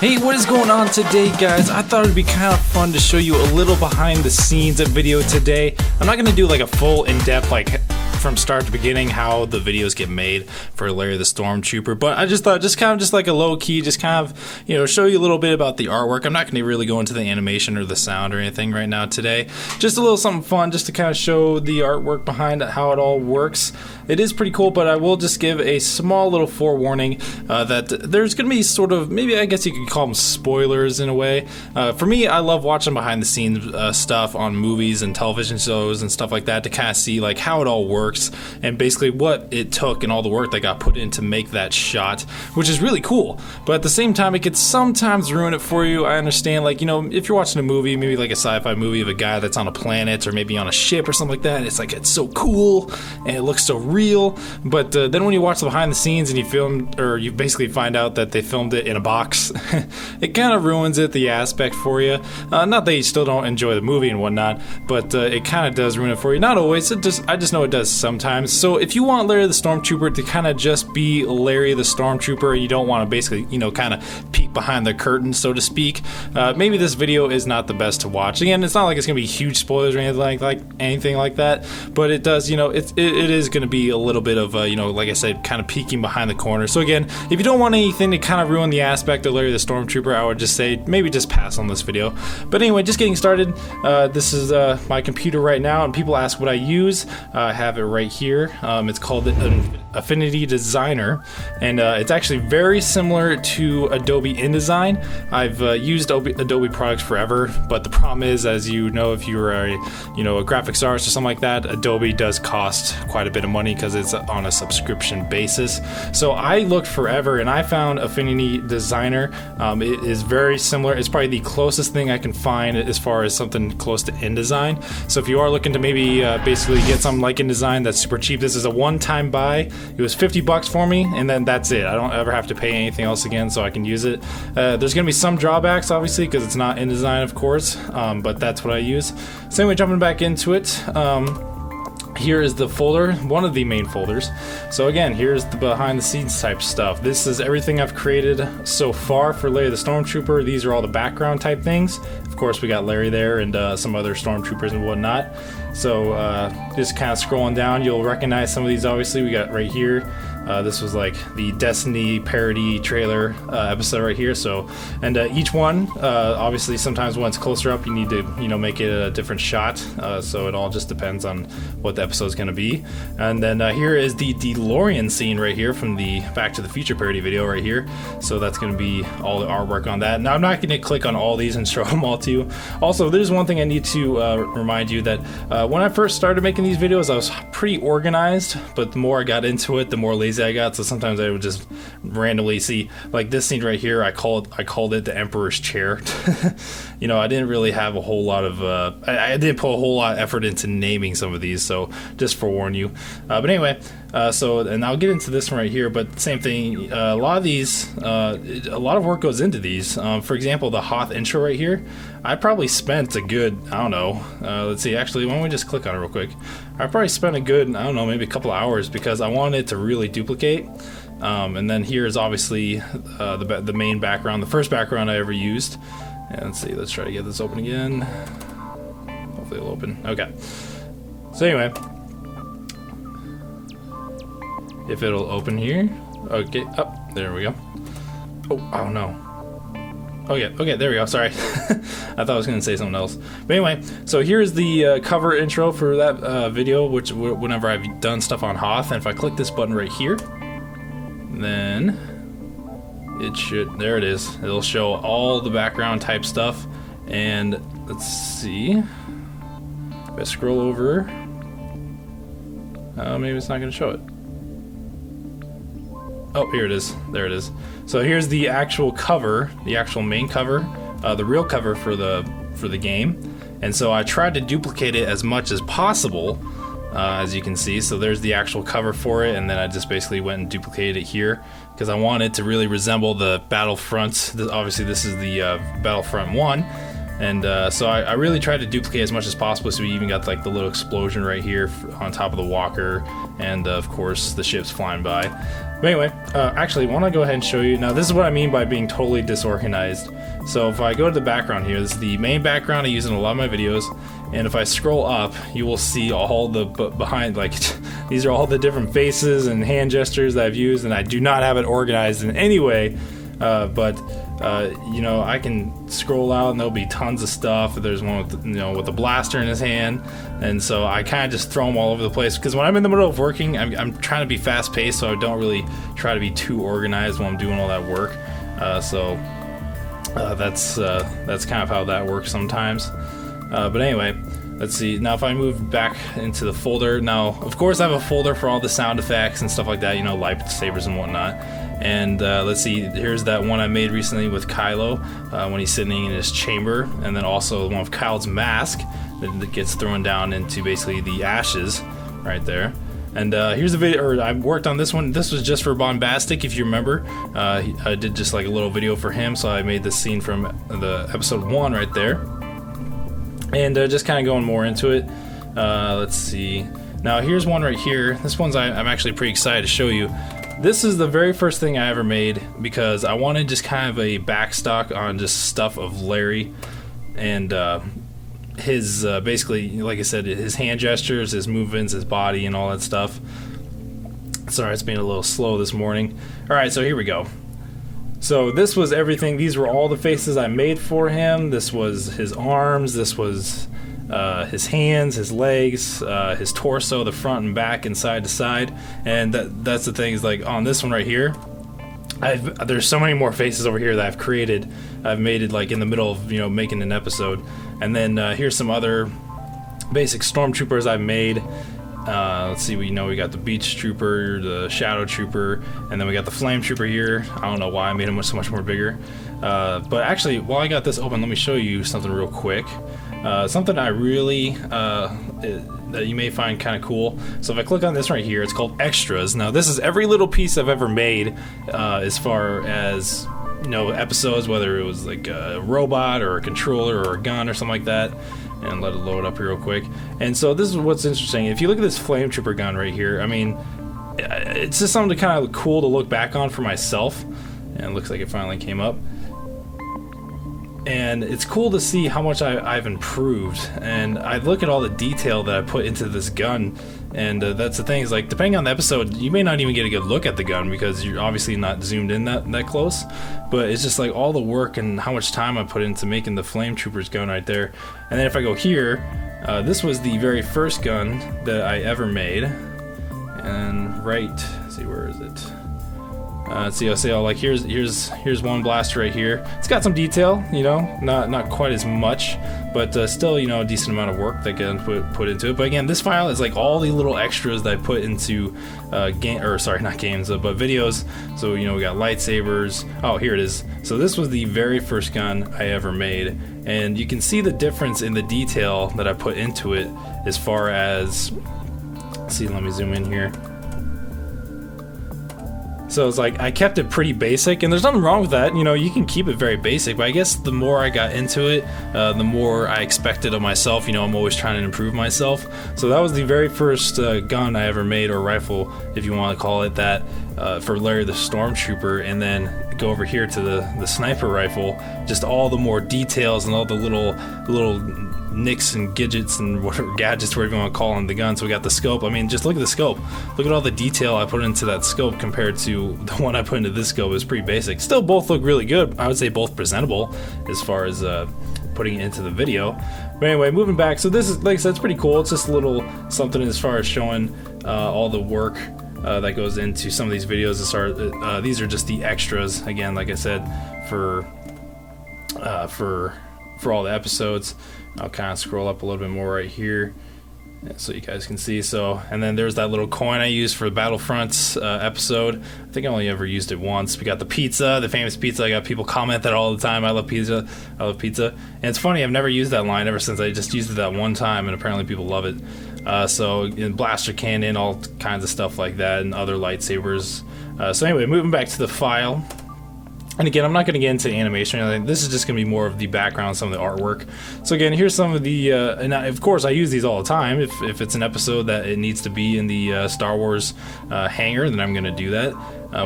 Hey, what is going on today, guys? I thought it'd be kind of fun to show you a little behind the scenes video today. I'm not gonna do like a full in-depth like from start to beginning how the videos get made for Larry the Stormtrooper, but I just thought just like a low key, just kind of, you know, show you a little bit about the artwork. I'm not going to really go into the animation or the sound or anything right now today. Just a little something fun just to kind of show the artwork behind it, how it all works. It is pretty cool, but I will just give a small little forewarning that there's going to be sort of, maybe I guess you could call them spoilers in a way. For me, I love watching behind the scenes stuff on movies and television shows and stuff like that to kind of see like how it all works and basically what it took and all the work that got put in to make that shot, which is really cool. But at the same time, it could sometimes ruin it for you. I understand, like, you know, if you're watching a movie, maybe like a sci-fi movie of a guy that's on a planet or maybe on a ship or something like that, it's like, it's so cool and it looks so real. But then when you watch the behind the scenes and you basically find out that they filmed it in a box, it kind of ruins the aspect for you. Not that you still don't enjoy the movie and whatnot, but it kind of does ruin it for you. Not always. I just know it does sometimes. So if you want Larry the Stormtrooper to kind of just be Larry the Stormtrooper and you don't want to basically, you know, kind of peek behind the curtain, so to speak, maybe this video is not the best to watch. Again, it's not like it's going to be huge spoilers or anything like that, but it does, you know, it is going to be a little bit of, you know, like I said, kind of peeking behind the corner. So again, if you don't want anything to kind of ruin the aspect of Larry the Stormtrooper, I would just say maybe just pass on this video. But anyway, just getting started. This is my computer right now, and people ask what I use. I have it right here. It's called Affinity Designer, and it's actually very similar to Adobe InDesign. I've used Adobe products forever, but the problem is, as you know, if you're a graphics artist or something like that, Adobe does cost quite a bit of money because it's on a subscription basis. So I looked forever and I found Affinity Designer. It is very similar. It's probably the closest thing I can find as far as something close to InDesign. So if you are looking to maybe basically get something like InDesign that's super cheap, this is a one-time buy. It was $50 for me, and then that's it. I don't ever have to pay anything else again, so I can use it. There's gonna be some drawbacks, obviously, because it's not InDesign, of course, but that's what I use. So anyway, jumping back into it. Here is the folder, one of the main folders. So again, here's the behind the scenes type stuff. This is everything I've created so far for Larry the Stormtrooper. These are all the background type things. Of course, we got Larry there and some other Stormtroopers and whatnot. So just kind of scrolling down, you'll recognize some of these. Obviously, we got right here. This was like the Destiny parody trailer episode right here. So, and each one, obviously, sometimes when it's closer up, you need to, you know, make it a different shot. So it all just depends on what the episode's going to be. And then here is the DeLorean scene right here from the Back to the Future parody video right here. So that's going to be all the artwork on that. Now I'm not going to click on all these and show them all to you. Also, there's one thing I need to remind you that when I first started making these videos, I was pretty organized, but the more I got into it, the more lazy I got. So sometimes I would just randomly see, like this scene right here, I called it the Emperor's Chair. You know, I didn't really have a whole lot of I didn't put a whole lot of effort into naming some of these, so just forewarn you. But anyway, so, and I'll get into this one right here, but same thing, a lot of these, a lot of work goes into these. For example, the Hoth Intro right here, I probably spent a good, I don't know, let's see, actually, why don't we just click on it real quick. I probably spent a good, I don't know, maybe a couple hours because I wanted it to really duplicate. And then here is obviously the main background, the first background I ever used. And let's see, let's try to get this open again. Hopefully it'll open. Okay. So anyway, if it'll open here. Okay, there we go. Oh no. Okay, there we go. Sorry. I thought I was going to say something else. But anyway, so here's the cover intro for that video, which whenever I've done stuff on Hoth, and if I click this button right here, then it should, there it is. It'll show all the background type stuff. And let's see. If I scroll over, maybe it's not going to show it. Oh, here it is. There it is. So here's the actual cover, the actual main cover, the real cover for the game. And so I tried to duplicate it as much as possible, as you can see. So there's the actual cover for it, and then I just basically went and duplicated it here because I wanted it to really resemble the Battlefront. Obviously, this is the Battlefront 1. And so I really tried to duplicate as much as possible, so we even got like the little explosion right here on top of the walker, and of course the ships flying by. But anyway, actually, why don't I go ahead and show you. Now this is what I mean by being totally disorganized. So if I go to the background here, this is the main background I use in a lot of my videos, and if I scroll up, you will see all the behind, like these are all the different faces and hand gestures that I've used, and I do not have it organized in any way. But you know, I can scroll out and there'll be tons of stuff. There's one with, you know, with a blaster in his hand, and so I kind of just throw them all over the place, because when I'm in the middle of working, I'm trying to be fast paced, so I don't really try to be too organized when I'm doing all that work. So that's kind of how that works sometimes. But anyway, let's see. Now if I move back into the folder, now of course I have a folder for all the sound effects and stuff like that, you know, lightsabers and whatnot. And let's see, here's that one I made recently with Kylo when he's sitting in his chamber, and then also one of Kyle's mask that gets thrown down into basically the ashes right there. And here's a video, or I worked on this one. This was just for Bombastic, if you remember. I did just like a little video for him, so I made this scene from the episode 1 right there. And just kind of going more into it. Let's see. Now here's one right here. This one's I'm actually pretty excited to show you. This is the very first thing I ever made, because I wanted just kind of a backstock on just stuff of Larry and his basically, like I said, his hand gestures, his movements, his body, and all that stuff. Sorry, it's been a little slow this morning. Alright, so here we go. So this was everything. These were all the faces I made for him. This was his arms, this was his hands, his legs, his torso, the front and back and side to side. And that's the thing, is like on this one right here, there's so many more faces over here that I've created. I've made it like in the middle of, you know, making an episode. And then here's some other basic Stormtroopers I've made. Let's see, we got the Beach Trooper, the Shadow Trooper, and then we got the Flame Trooper here. I don't know why I made him so much more bigger. But actually, while I got this open, let me show you something real quick. Something I really, that you may find kind of cool. So if I click on this right here, it's called Extras. Now this is every little piece I've ever made, as far as, you know, episodes, whether it was like a robot or a controller or a gun or something like that. And let it load up here real quick. And so this is what's interesting. If you look at this Flame Trooper gun right here, I mean, it's just something kind of cool to look back on for myself. And it looks like it finally came up. And it's cool to see how much I've improved. And I look at all the detail that I put into this gun. And that's the thing, is like, depending on the episode, you may not even get a good look at the gun, because you're obviously not zoomed in that close. But it's just like all the work and how much time I put into making the Flame Troopers gun right there. And then if I go here, this was the very first gun that I ever made. And right, let's see, where is it? Let's see, I'll say, like, here's one blaster right here. It's got some detail, you know, not quite as much, but still, you know, a decent amount of work that gets put into it. But again, this file is like all the little extras that I put into not games, but videos. So, you know, we got lightsabers. Oh, here it is. So this was the very first gun I ever made, and you can see the difference in the detail that I put into it, as far as, let's see, let me zoom in here. So it's like, I kept it pretty basic, and there's nothing wrong with that. You know, you can keep it very basic, but I guess the more I got into it, the more I expected of myself. You know, I'm always trying to improve myself. So that was the very first gun I ever made, or rifle, if you want to call it that, for Larry the Stormtrooper. And then go over here to the sniper rifle, just all the more details and all the little nicks and gadgets and whatever gadgets, whatever you want to call on the gun. So we got the scope. I mean, just look at the scope. Look at all the detail I put into that scope compared to the one I put into this scope. It's pretty basic. Still, both look really good. I would say both presentable as far as putting it into the video. But anyway, moving back. So this is, like I said, it's pretty cool. It's just a little something as far as showing all the work that goes into some of these videos. These are just the extras. Again, like I said, for all the episodes. I'll kind of scroll up a little bit more right here, so you guys can see. So, and then there's that little coin I used for the Battlefront episode. I think I only ever used it once. We got the pizza, the famous pizza. I got people comment that all the time. I love pizza. I love pizza. And it's funny, I've never used that line ever since I just used it that one time, and apparently people love it. So, in blaster cannon, all kinds of stuff like that, and other lightsabers. So anyway, moving back to the file. And again, I'm not going to get into animation or anything. This is just going to be more of the background, some of the artwork. So again, here's some of the, and of course I use these all the time. If it's an episode that it needs to be in the Star Wars hangar, then I'm going to do that.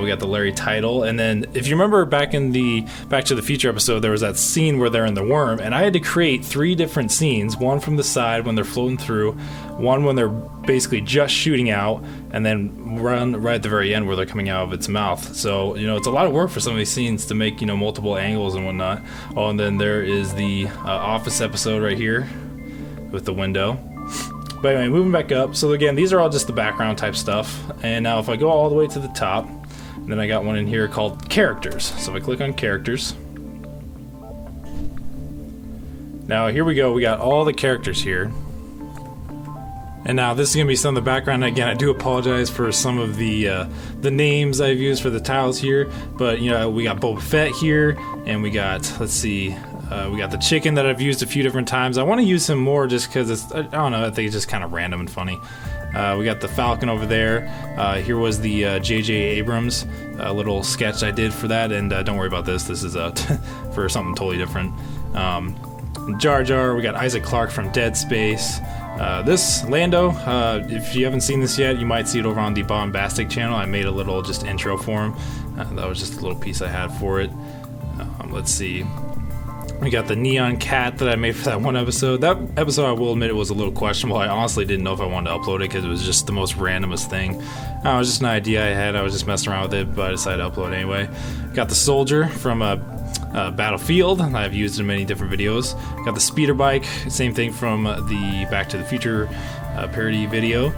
We got the Larry title, and then if you remember back in the Back to the Future episode, there was that scene where they're in the worm, and I had to create 3 different scenes, one from the side when they're floating through, one when they're basically just shooting out, and then run right at the very end where they're coming out of its mouth. So, you know, it's a lot of work for some of these scenes to make, you know, multiple angles and whatnot. Oh, and then there is the Office episode right here with the window. But anyway, moving back up. So again, these are all just the background type stuff. And now if I go all the way to the top, then I got one in here called characters. So if I click on characters. Now here we go, we got all the characters here. And now this is going to be some of the background. Again, I do apologize for some of the names I've used for the tiles here. But, you know, we got Boba Fett here, and we got, let's see, we got the chicken that I've used a few different times. I want to use him more just because it's, I don't know, I think it's just kind of random and funny. We got the Falcon over there. Here was the J.J. Abrams little sketch I did for that, and don't worry about this. This is for something totally different. Jar Jar. We got Isaac Clarke from Dead Space. This Lando. If you haven't seen this yet, you might see it over on the Bombastic channel. I made a little just intro for him. That was just a little piece I had for it. Let's see. We got the neon cat that I made for that one episode. That episode, I will admit, it was a little questionable. I honestly didn't know if I wanted to upload it because it was just the most randomest thing. It was just an idea I had. I was just messing around with it, but I decided to upload it anyway. Got the soldier from Battlefield. I've used it in many different videos. Got the speeder bike. Same thing from the Back to the Future parody video.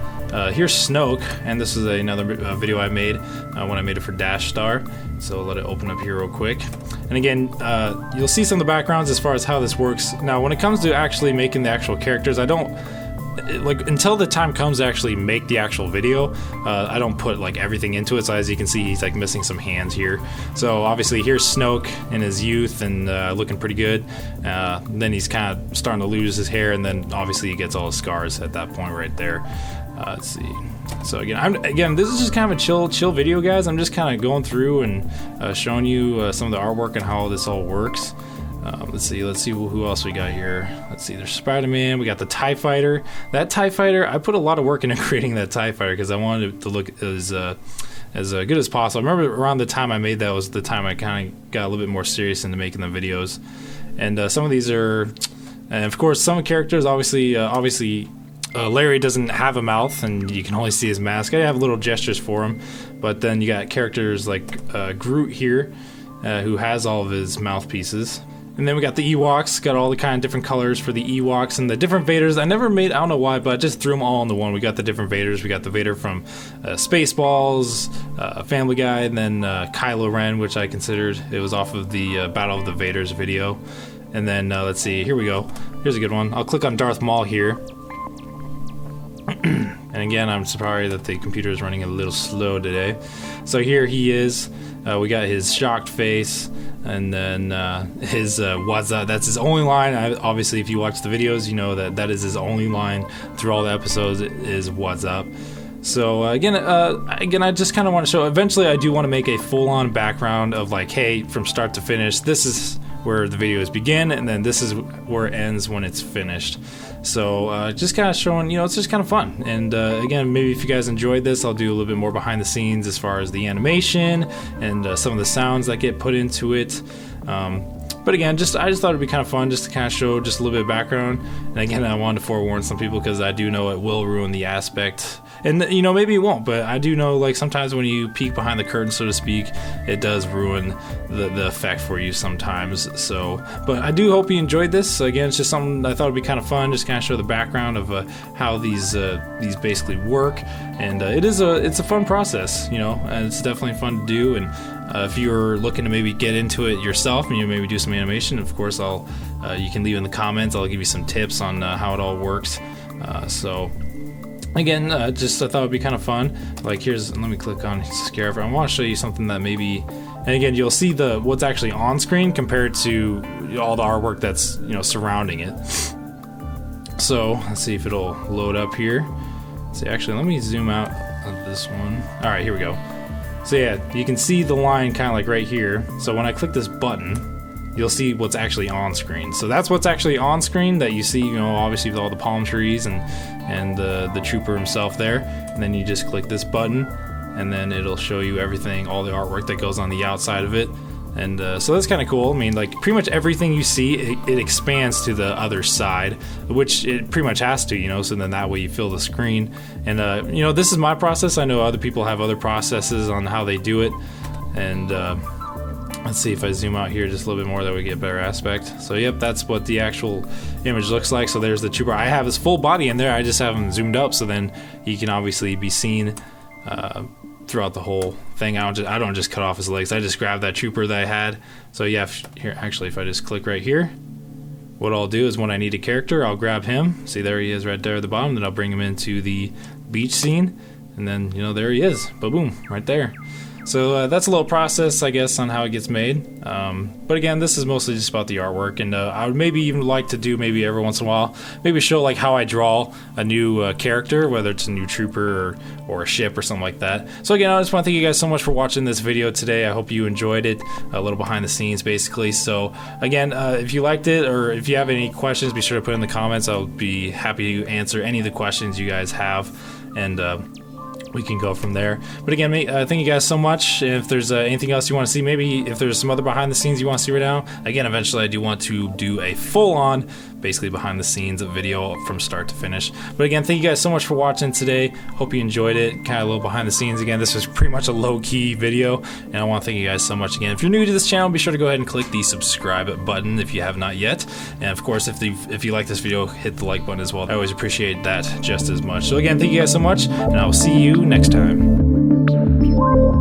Here's Snoke, and this is another video I made when I made it for Dash Star. So I'll let it open up here real quick. And again, you'll see some of the backgrounds as far as how this works. Now, when it comes to actually making the actual characters, I don't, like, until the time comes to actually make the actual video, I don't put like everything into it. So as you can see, he's like missing some hands here. So obviously here's Snoke in his youth and looking pretty good. Then he's kind of starting to lose his hair, and then obviously he gets all his scars at that point right there. Let's see. So again, this is just kind of a chill video, guys. I'm just kind of going through and showing you some of the artwork and how this all works. Let's see who else we got here. Let's see, there's Spider-Man. We got the TIE Fighter. That TIE Fighter, I put a lot of work into creating that TIE Fighter because I wanted it to look as good as possible. I remember around the time I made that was the time I kind of got a little bit more serious into making the videos. And some of these are, and of course, some characters obviously. Larry doesn't have a mouth, and you can only see his mask. I have little gestures for him, but then you got characters like Groot here, who has all of his mouthpieces. And then we got the Ewoks, got all the kind of different colors for the Ewoks and the different Vaders. I don't know why, but I just threw them all into one. We got the different Vaders. We got the Vader from Spaceballs, Family Guy, and then Kylo Ren, which I considered, it was off of the Battle of the Vaders video. And then let's see, here we go. Here's a good one. I'll click on Darth Maul here. And again, I'm sorry that the computer is running a little slow today. So here he is. We got his shocked face, and then his "What's up?" That's his only line. Obviously, if you watch the videos, you know that is his only line through all the episodes is "What's up?" So again, I just kind of want to show. Eventually, I do want to make a full-on background of like, hey, from start to finish, this is where the videos begin, and then this is where it ends when it's finished. So just kind of showing, it's just kind of fun. And again, maybe if you guys enjoyed this, I'll do a little bit more behind the scenes as far as the animation and some of the sounds that get put into it. But again, I just thought it'd be kind of fun just to kind of show just a little bit of background. And again, I wanted to forewarn some people because I do know it will ruin the aspect. And maybe it won't, but I do know like sometimes when you peek behind the curtain, so to speak, it does ruin the effect for you sometimes. So, but I do hope you enjoyed this. So again, it's just something I thought would be kind of fun, just kind of show the background of how these basically work. And it's a fun process, and it's definitely fun to do. And if you're looking to maybe get into it yourself and you maybe do some animation, of course, you can leave in the comments. I'll give you some tips on how it all works. So again, just I thought it'd be kind of fun. Like let me click on Scarif. I want to show you something that maybe, and again, you'll see what's actually on screen compared to all the artwork that's surrounding it. So let's see if it'll load up here. See, actually, let me zoom out of this one. All right, here we go. So yeah, you can see the line kind of like right here. So when I click this button, you'll see what's actually on screen. So that's what's actually on screen that you see, you know, obviously with all the palm trees and the trooper himself there. And then you just click this button, and then it'll show you everything, all the artwork that goes on the outside of it. And so that's kind of cool. I mean, like, pretty much everything you see, it expands to the other side, which it pretty much has to, you know, so then that way you fill the screen. And, you know, this is my process. I know other people have other processes on how they do it. And let's see if I zoom out here just a little bit more, that we get a better aspect. So, yep, that's what the actual image looks like. So there's the trooper. I have his full body in there. I just have him zoomed up, so then he can obviously be seen throughout the whole thing. I don't just cut off his legs. I just grab that trooper that I had. So yeah, here, actually, if I just click right here, what I'll do is when I need a character, I'll grab him. See, there he is right there at the bottom. Then I'll bring him into the beach scene, and then, you know, there he is. Boom, right there. So that's a little process, I guess, on how it gets made. But again, this is mostly just about the artwork, and I would maybe even like to do, maybe every once in a while, maybe show like how I draw a new character, whether it's a new trooper or a ship or something like that. So again, I just want to thank you guys so much for watching this video today. I hope you enjoyed it, a little behind the scenes basically. So again, if you liked it, or if you have any questions, be sure to put in the comments. I'll be happy to answer any of the questions you guys have, and we can go from there. But again, thank you guys so much. If there's anything else you want to see, maybe if there's some other behind the scenes you want to see right now, again, eventually I do want to do a full-on, basically behind the scenes video from start to finish. But again, thank you guys so much for watching today. Hope you enjoyed it. Kind of a little behind the scenes. Again, this was pretty much a low-key video, and I want to thank you guys so much again. If you're new to this channel, be sure to go ahead and click the subscribe button if you have not yet. And of course, if you like this video, hit the like button as well. I always appreciate that just as much. So again, thank you guys so much, and I will see you next time.